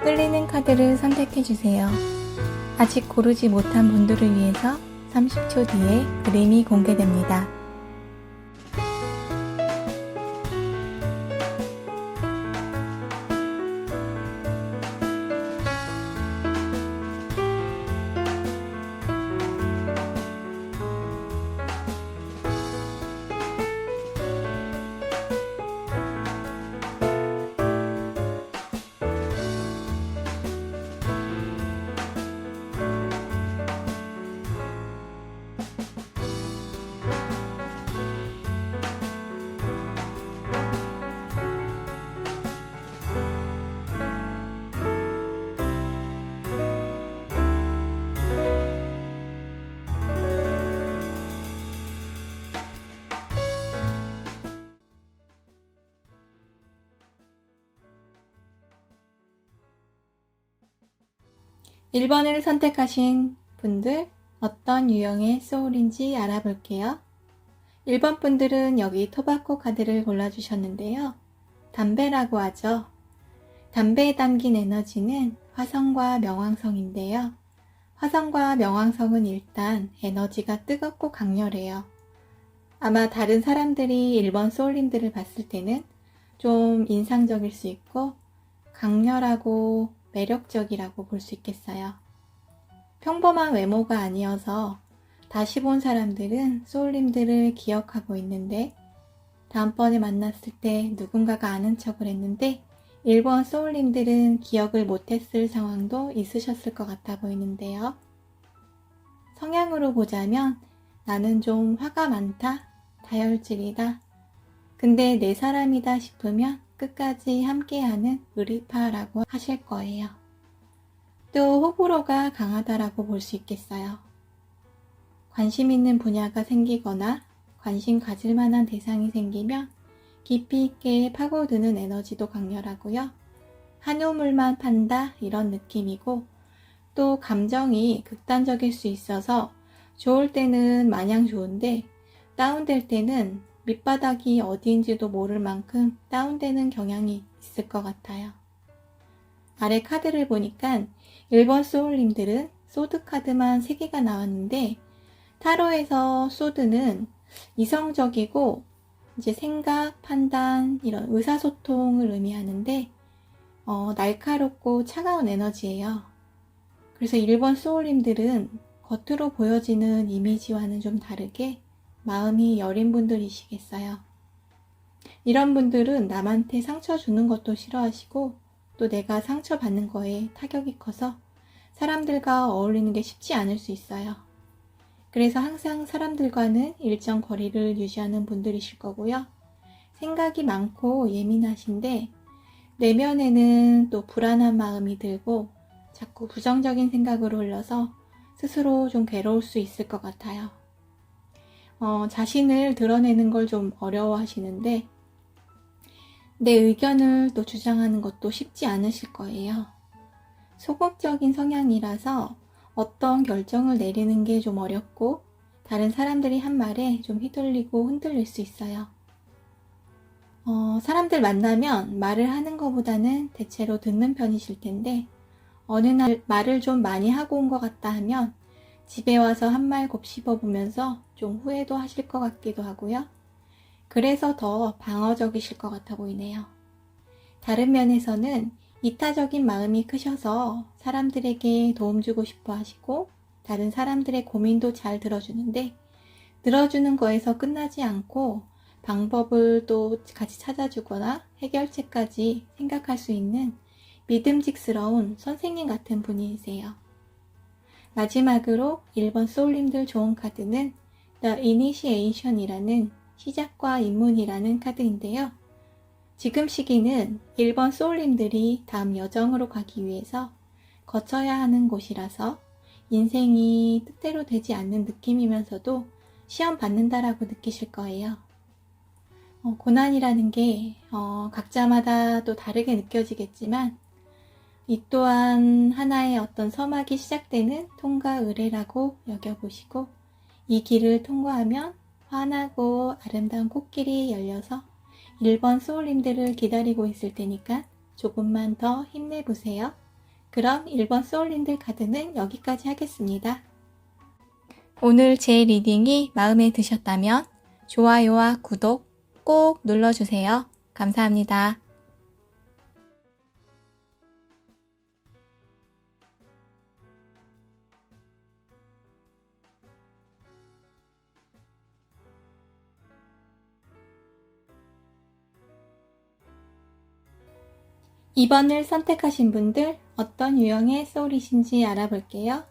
끌리는 카드를 선택해주세요. 아직 고르지 못한 분들을 위해서 30초 뒤에 그림이 공개됩니다. (1) 번을 선택하신 분들 어떤 유형의 소울인지 알아볼게요. 1번 분들은 여기 토바코 카드를 골라주셨는데요. 담배라고 하죠. 담배에 담긴 에너지는 화성과 명왕성인데요. 화성과 명왕성은 일단 에너지가 뜨겁고 강렬해요. 아마 다른 사람들이 1번 소울님들을 봤을 때는 좀 인상적일 수 있고 강렬하고 매력적이라고 볼 수 있겠어요. 평범한 외모가 아니어서 다시 본 사람들은 소울님들을 기억하고 있는데 다음번에 만났을 때 누군가가 아는 척을 했는데 1번 소울님들은 기억을 못했을 상황도 있으셨을 것 같아 보이는데요. 성향으로 보자면 나는 좀 화가 많다, 다혈질이다. 근데 내 사람이다 싶으면 끝까지 함께하는 의리파라고 하실 거예요. 또 호불호가 강하다라고 볼 수 있겠어요. 관심 있는 분야가 생기거나 관심 가질 만한 대상이 생기면 깊이 있게 파고드는 에너지도 강렬하고요. 한 우물만 판다 이런 느낌이고 또 감정이 극단적일 수 있어서 좋을 때는 마냥 좋은데 다운될 때는 밑바닥이 어디인지도 모를 만큼 다운되는 경향이 있을 것 같아요. 아래 카드를 보니까 1번 소울님들은 소드 카드만 3개가 나왔는데 타로에서 소드는 이성적이고 이제 생각, 판단, 이런 의사소통을 의미하는데 날카롭고 차가운 에너지예요. 그래서 1번 소울님들은 겉으로 보여지는 이미지와는 좀 다르게 마음이 여린 분들이시겠어요. 이런 분들은 남한테 상처 주는 것도 싫어하시고 또 내가 상처받는 거에 타격이 커서 사람들과 어울리는 게 쉽지 않을 수 있어요. 그래서 항상 사람들과는 일정 거리를 유지하는 분들이실 거고요. 생각이 많고 예민하신데 내면에는 또 불안한 마음이 들고 자꾸 부정적인 생각으로 흘러서 스스로 좀 괴로울 수 있을 것 같아요. 자신을 드러내는 걸 좀 어려워하시는데 내 의견을 또 주장하는 것도 쉽지 않으실 거예요. 소극적인 성향이라서 어떤 결정을 내리는 게 좀 어렵고 다른 사람들이 한 말에 좀 휘둘리고 흔들릴 수 있어요. 사람들 만나면 말을 하는 것보다는 대체로 듣는 편이실 텐데 어느 날 말을 좀 많이 하고 온 것 같다 하면 집에 와서 한 말 곱씹어 보면서 좀 후회도 하실 것 같기도 하고요. 그래서 더 방어적이실 것 같아 보이네요. 다른 면에서는 이타적인 마음이 크셔서 사람들에게 도움 주고 싶어 하시고 다른 사람들의 고민도 잘 들어주는데 들어주는 거에서 끝나지 않고 방법을 또 같이 찾아주거나 해결책까지 생각할 수 있는 믿음직스러운 선생님 같은 분이세요. 마지막으로 1번 소울님들 좋은 카드는 The Initiation이라는 시작과 입문이라는 카드인데요. 지금 시기는 1번 소울님들이 다음 여정으로 가기 위해서 거쳐야 하는 곳이라서 인생이 뜻대로 되지 않는 느낌이면서도 시험 받는다라고 느끼실 거예요. 고난이라는 게 각자마다 또 다르게 느껴지겠지만 이 또한 하나의 어떤 서막이 시작되는 통과 의례라고 여겨보시고 이 길을 통과하면 환하고 아름다운 꽃길이 열려서 1번 소울님들을 기다리고 있을 테니까 조금만 더 힘내보세요. 그럼 1번 소울님들 카드는 여기까지 하겠습니다. 오늘 제 리딩이 마음에 드셨다면 좋아요와 구독 꼭 눌러주세요. 감사합니다. (2번을) 선택하신 분들 어떤 유형의 소울이신지 알아볼게요.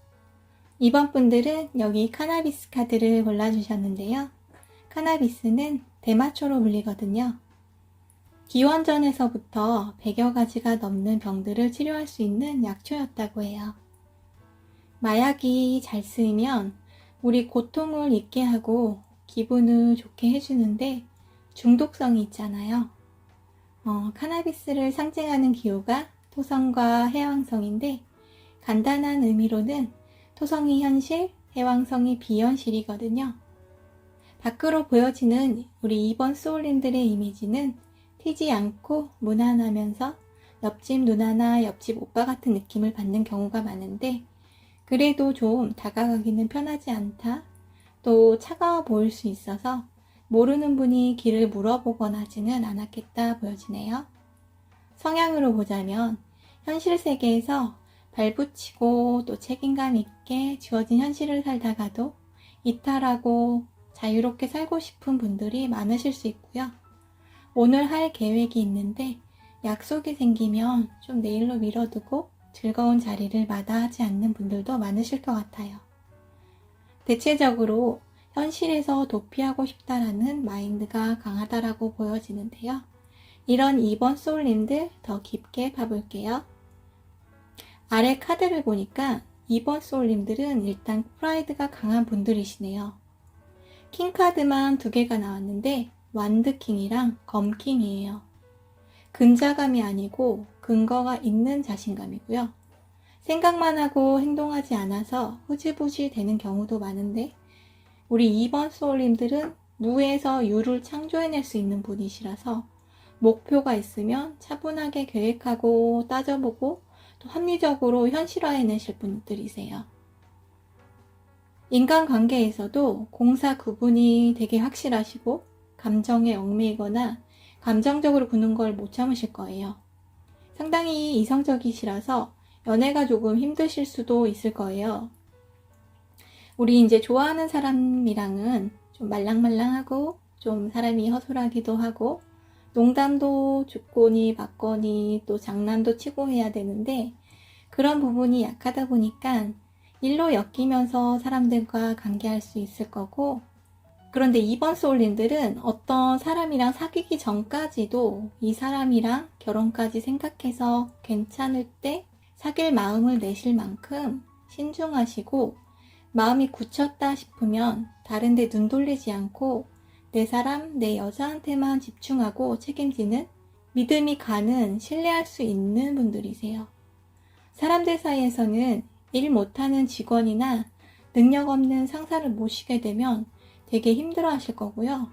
2번 분들은 여기 카나비스 카드를 골라주셨는데요. 카나비스는 대마초로 불리거든요. 기원전에서부터 100여 가지가 넘는 병들을 치료할 수 있는 약초였다고 해요. 마약이 잘 쓰이면 우리 고통을 잊게 하고 기분을 좋게 해주는데 중독성이 있잖아요. 카나비스를 상징하는 기호가 토성과 해왕성인데 간단한 의미로는 토성이 현실, 해왕성이 비현실이거든요. 밖으로 보여지는 우리 2번 소울님들의 이미지는 튀지 않고 무난하면서 옆집 누나나 옆집 오빠 같은 느낌을 받는 경우가 많은데 그래도 좀 다가가기는 편하지 않다. 또 차가워 보일 수 있어서 모르는 분이 길을 물어보거나 하지는 않았겠다 보여지네요. 성향으로 보자면 현실 세계에서 발붙이고 또 책임감 있게 주어진 현실을 살다가도 이탈하고 자유롭게 살고 싶은 분들이 많으실 수 있고요. 오늘 할 계획이 있는데 약속이 생기면 좀 내일로 미뤄두고 즐거운 자리를 마다하지 않는 분들도 많으실 것 같아요. 대체적으로 현실에서 도피하고 싶다라는 마인드가 강하다라고 보여지는데요. 이런 2번 소울님들 더 깊게 봐볼게요. 아래 카드를 보니까 2번 소울님들은 일단 프라이드가 강한 분들이시네요. 킹카드만 2개가 나왔는데 완드킹이랑 검킹이에요. 근자감이 아니고 근거가 있는 자신감이고요. 생각만 하고 행동하지 않아서 흐지부지 되는 경우도 많은데 우리 2번 소울님들은 무에서 유를 창조해낼 수 있는 분이시라서 목표가 있으면 차분하게 계획하고 따져보고 또 합리적으로 현실화해내실 분들이세요. 인간관계에서도 공사 구분이 되게 확실하시고 감정에 얽매이거나 감정적으로 구는 걸 못 참으실 거예요. 상당히 이성적이시라서 연애가 조금 힘드실 수도 있을 거예요. 우리 이제 좋아하는 사람이랑은 좀 말랑말랑하고 좀 사람이 허술하기도 하고 농담도 줍거니 받거니 또 장난도 치고 해야 되는데 그런 부분이 약하다 보니까 일로 엮이면서 사람들과 관계할 수 있을 거고 그런데 2번 소울님들은 어떤 사람이랑 사귀기 전까지도 이 사람이랑 결혼까지 생각해서 괜찮을 때 사귈 마음을 내실 만큼 신중하시고 마음이 굳혔다 싶으면 다른 데 눈 돌리지 않고 내 사람, 내 여자한테만 집중하고 책임지는 믿음이 가는, 신뢰할 수 있는 분들이세요. 사람들 사이에서는 일 못하는 직원이나 능력 없는 상사를 모시게 되면 되게 힘들어 하실 거고요.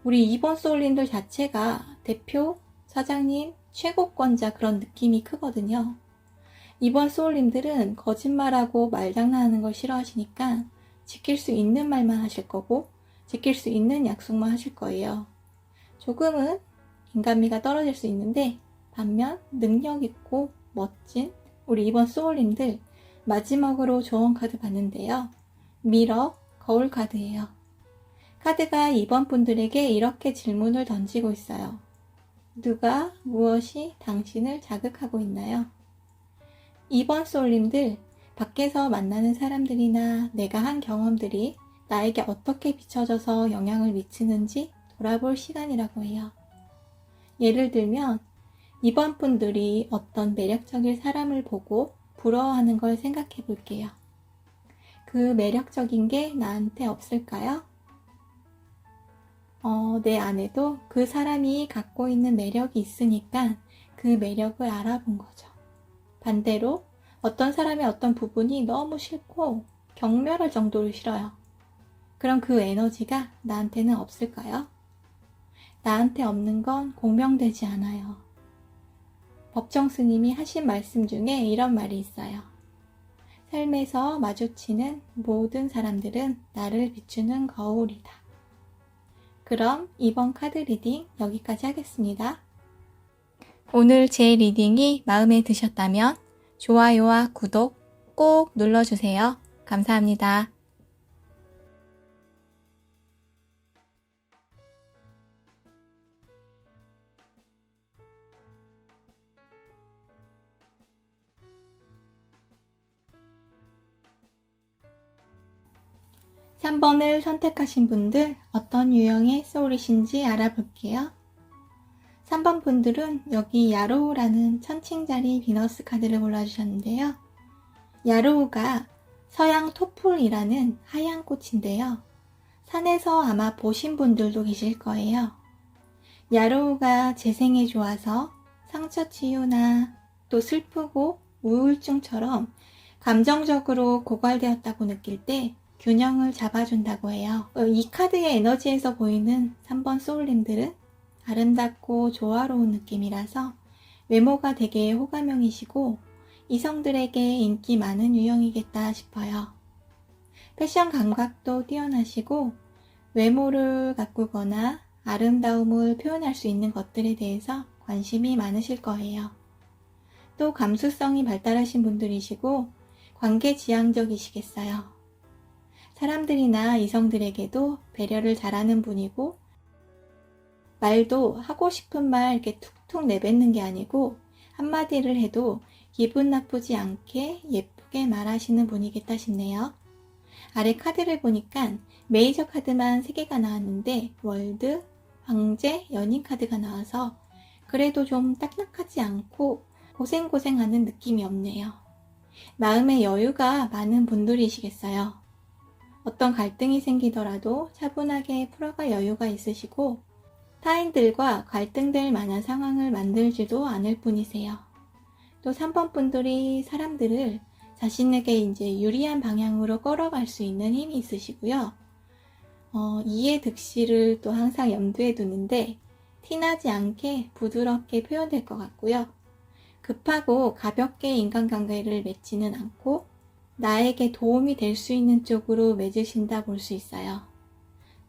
우리 2번 소울님들 자체가 대표, 사장님, 최고권자 그런 느낌이 크거든요. 2번 소울님들은 거짓말하고 말장난하는 걸 싫어하시니까 지킬 수 있는 말만 하실 거고 지킬 수 있는 약속만 하실 거예요. 조금은 인간미가 떨어질 수 있는데 반면 능력 있고 멋진 우리 2번 소울님들 마지막으로 좋은 카드 봤는데요. 미러, 거울 카드예요. 카드가 2번 분들에게 이렇게 질문을 던지고 있어요. 누가, 무엇이 당신을 자극하고 있나요? 2번 소울님들, 밖에서 만나는 사람들이나 내가 한 경험들이 나에게 어떻게 비춰져서 영향을 미치는지 돌아볼 시간이라고 해요. 예를 들면 2번 분들이 어떤 매력적인 사람을 보고 부러워하는 걸 생각해 볼게요. 그 매력적인 게 나한테 없을까요? 내 안에도 그 사람이 갖고 있는 매력이 있으니까 그 매력을 알아본 거죠. 반대로 어떤 사람의 어떤 부분이 너무 싫고 경멸할 정도로 싫어요. 그럼 그 에너지가 나한테는 없을까요? 나한테 없는 건 공명되지 않아요. 법정 스님이 하신 말씀 중에 이런 말이 있어요. 삶에서 마주치는 모든 사람들은 나를 비추는 거울이다. 그럼 이번 카드 리딩 여기까지 하겠습니다. 오늘 제 리딩이 마음에 드셨다면 좋아요와 구독 꼭 눌러주세요. 감사합니다. 3번을 선택하신 분들 어떤 유형의 소울이신지 알아볼게요. 3번 분들은 여기 야로우라는 천칭자리 비너스 카드를 골라주셨는데요. 야로우가 서양 토폴이라는 하얀 꽃인데요. 산에서 아마 보신 분들도 계실 거예요. 야로우가 재생에 좋아서 상처 치유나 또 슬프고 우울증처럼 감정적으로 고갈되었다고 느낄 때 균형을 잡아준다고 해요. 이 카드의 에너지에서 보이는 3번 소울님들은 아름답고 조화로운 느낌이라서 외모가 되게 호감형이시고 이성들에게 인기 많은 유형이겠다 싶어요. 패션 감각도 뛰어나시고 외모를 가꾸거나 아름다움을 표현할 수 있는 것들에 대해서 관심이 많으실 거예요. 또 감수성이 발달하신 분들이시고 관계지향적이시겠어요. 사람들이나 이성들에게도 배려를 잘하는 분이고 말도 하고 싶은 말 이렇게 툭툭 내뱉는 게 아니고 한마디를 해도 기분 나쁘지 않게 예쁘게 말하시는 분이겠다 싶네요. 아래 카드를 보니까 메이저 카드만 3개가 나왔는데 월드, 황제, 연인 카드가 나와서 그래도 좀 딱딱하지 않고 고생고생하는 느낌이 없네요. 마음의 여유가 많은 분들이시겠어요. 어떤 갈등이 생기더라도 차분하게 풀어갈 여유가 있으시고 타인들과 갈등될 만한 상황을 만들지도 않을 뿐이세요. 또 3번 분들이 사람들을 자신에게 이제 유리한 방향으로 끌어갈 수 있는 힘이 있으시고요. 이해 득실을 또 항상 염두에 두는데 티나지 않게 부드럽게 표현될 것 같고요. 급하고 가볍게 인간관계를 맺지는 않고 나에게 도움이 될 수 있는 쪽으로 맺으신다 볼 수 있어요.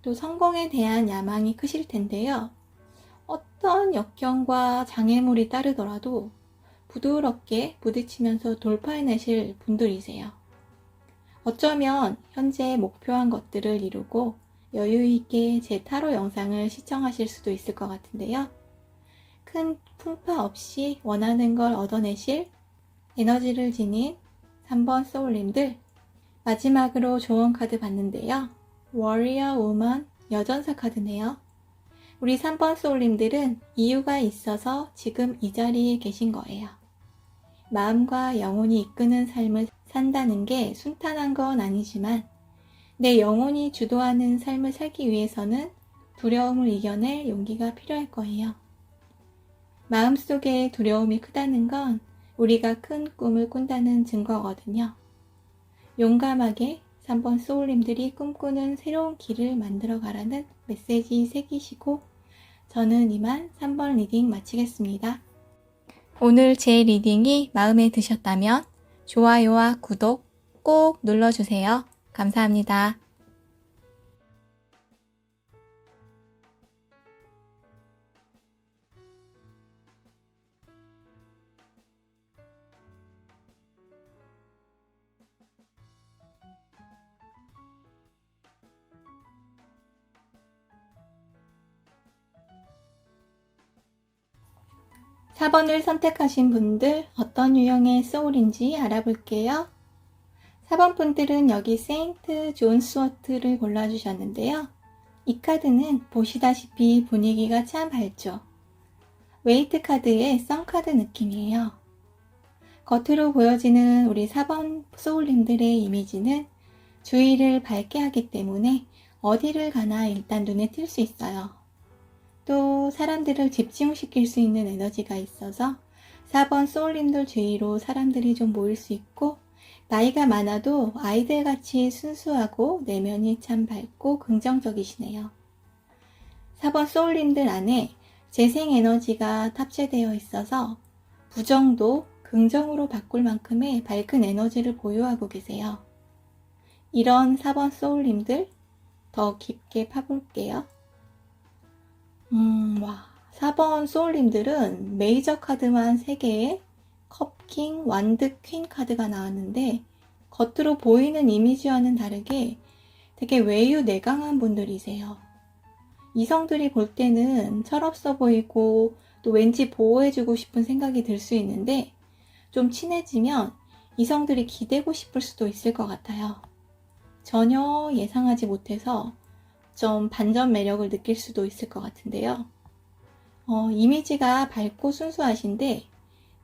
또 성공에 대한 야망이 크실 텐데요. 어떤 역경과 장애물이 따르더라도 부드럽게 부딪히면서 돌파해내실 분들이세요. 어쩌면 현재 목표한 것들을 이루고 여유있게 제 타로 영상을 시청하실 수도 있을 것 같은데요. 큰 풍파 없이 원하는 걸 얻어내실 에너지를 지닌 3번 소울님들 마지막으로 조언 카드 봤는데요. 워리어 우먼 여전사 카드네요. 우리 3번 소울님들은 이유가 있어서 지금 이 자리에 계신 거예요. 마음과 영혼이 이끄는 삶을 산다는 게 순탄한 건 아니지만 내 영혼이 주도하는 삶을 살기 위해서는 두려움을 이겨낼 용기가 필요할 거예요. 마음속에 두려움이 크다는 건 우리가 큰 꿈을 꾼다는 증거거든요. 용감하게 3번 소울님들이 꿈꾸는 새로운 길을 만들어 가라는 메시지 새기시고 저는 이만 3번 리딩 마치겠습니다. 오늘 제 리딩이 마음에 드셨다면 좋아요와 구독 꼭 눌러주세요. 감사합니다. 4번을 선택하신 분들 어떤 유형의 소울인지 알아볼게요. 4번 분들은 여기 세인트 존 스워트를 골라주셨는데요. 이 카드는 보시다시피 분위기가 참 밝죠. 웨이트 카드의 선 카드 느낌이에요. 겉으로 보여지는 우리 4번 소울님들의 이미지는 주위를 밝게 하기 때문에 어디를 가나 일단 눈에 띌 수 있어요. 또 사람들을 집중시킬 수 있는 에너지가 있어서 4번 소울님들 주위로 사람들이 좀 모일 수 있고 나이가 많아도 아이들같이 순수하고 내면이 참 밝고 긍정적이시네요. 4번 소울님들 안에 재생 에너지가 탑재되어 있어서 부정도 긍정으로 바꿀 만큼의 밝은 에너지를 보유하고 계세요. 이런 4번 소울님들 더 깊게 파볼게요. 4번 소울님들은 메이저 카드만 3개에 컵킹, 완드, 퀸 카드가 나왔는데 겉으로 보이는 이미지와는 다르게 되게 외유 내강한 분들이세요. 이성들이 볼 때는 철없어 보이고 또 왠지 보호해주고 싶은 생각이 들 수 있는데 좀 친해지면 이성들이 기대고 싶을 수도 있을 것 같아요. 전혀 예상하지 못해서 좀 반전 매력을 느낄 수도 있을 것 같은데요. 이미지가 밝고 순수하신데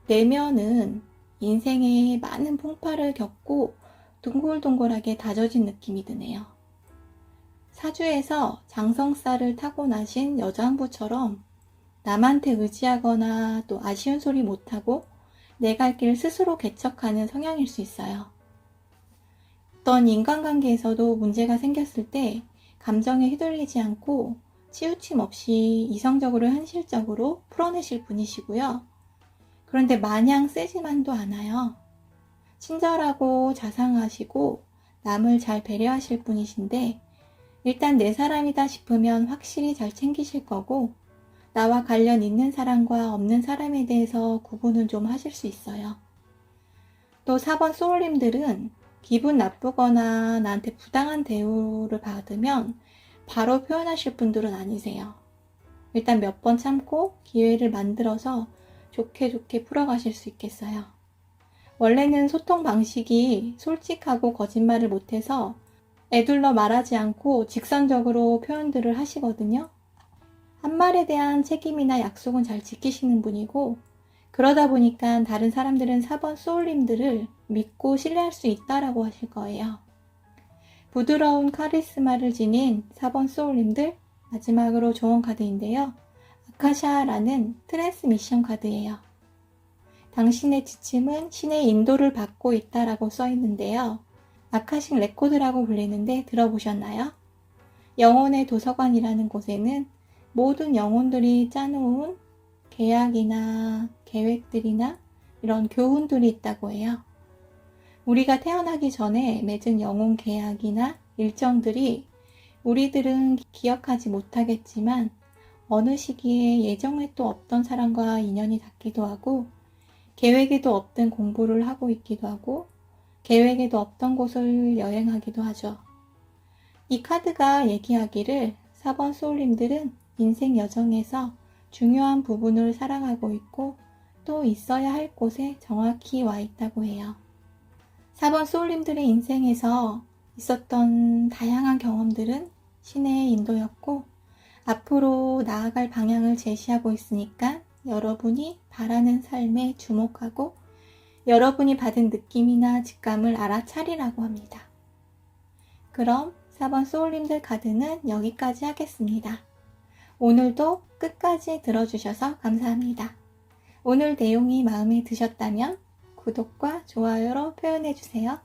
내면은 인생에 많은 풍파를 겪고 둥글둥글하게 다져진 느낌이 드네요. 사주에서 장성살을 타고나신 여장부처럼 남한테 의지하거나 또 아쉬운 소리 못하고 내 갈 길 스스로 개척하는 성향일 수 있어요. 어떤 인간관계에서도 문제가 생겼을 때 감정에 휘둘리지 않고 치우침 없이 이성적으로 현실적으로 풀어내실 분이시고요. 그런데 마냥 세지만도 않아요. 친절하고 자상하시고 남을 잘 배려하실 분이신데 일단 내 사람이다 싶으면 확실히 잘 챙기실 거고 나와 관련 있는 사람과 없는 사람에 대해서 구분은 좀 하실 수 있어요. 또 4번 소울님들은 기분 나쁘거나 나한테 부당한 대우를 받으면 바로 표현하실 분들은 아니세요. 일단 몇 번 참고 기회를 만들어서 좋게 풀어가실 수 있겠어요. 원래는 소통 방식이 솔직하고 거짓말을 못해서 애둘러 말하지 않고 직선적으로 표현들을 하시거든요. 한 말에 대한 책임이나 약속은 잘 지키시는 분이고 그러다 보니까 다른 사람들은 4번 소울님들을 믿고 신뢰할 수 있다라고 하실 거예요. 부드러운 카리스마를 지닌 4번 소울님들 마지막으로 좋은 카드인데요. 아카샤라는 트랜스미션 카드예요. 당신의 지침은 신의 인도를 받고 있다라고 써 있는데요. 아카식 레코드라고 불리는데 들어보셨나요? 영혼의 도서관이라는 곳에는 모든 영혼들이 짜놓은 계약이나 계획들이나 이런 교훈들이 있다고 해요. 우리가 태어나기 전에 맺은 영혼 계약이나 일정들이 우리들은 기억하지 못하겠지만 어느 시기에 예정에 또 없던 사람과 인연이 닿기도 하고 계획에도 없던 공부를 하고 있기도 하고 계획에도 없던 곳을 여행하기도 하죠. 이 카드가 얘기하기를 4번 소울님들은 인생 여정에서 중요한 부분을 살아가고 있고 또 있어야 할 곳에 정확히 와 있다고 해요. 4번 소울님들의 인생에서 있었던 다양한 경험들은 신의 인도였고 앞으로 나아갈 방향을 제시하고 있으니까 여러분이 바라는 삶에 주목하고 여러분이 받은 느낌이나 직감을 알아차리라고 합니다. 그럼 4번 소울님들 카드는 여기까지 하겠습니다. 오늘도 끝까지 들어주셔서 감사합니다. 오늘 내용이 마음에 드셨다면 구독과 좋아요로 표현해주세요.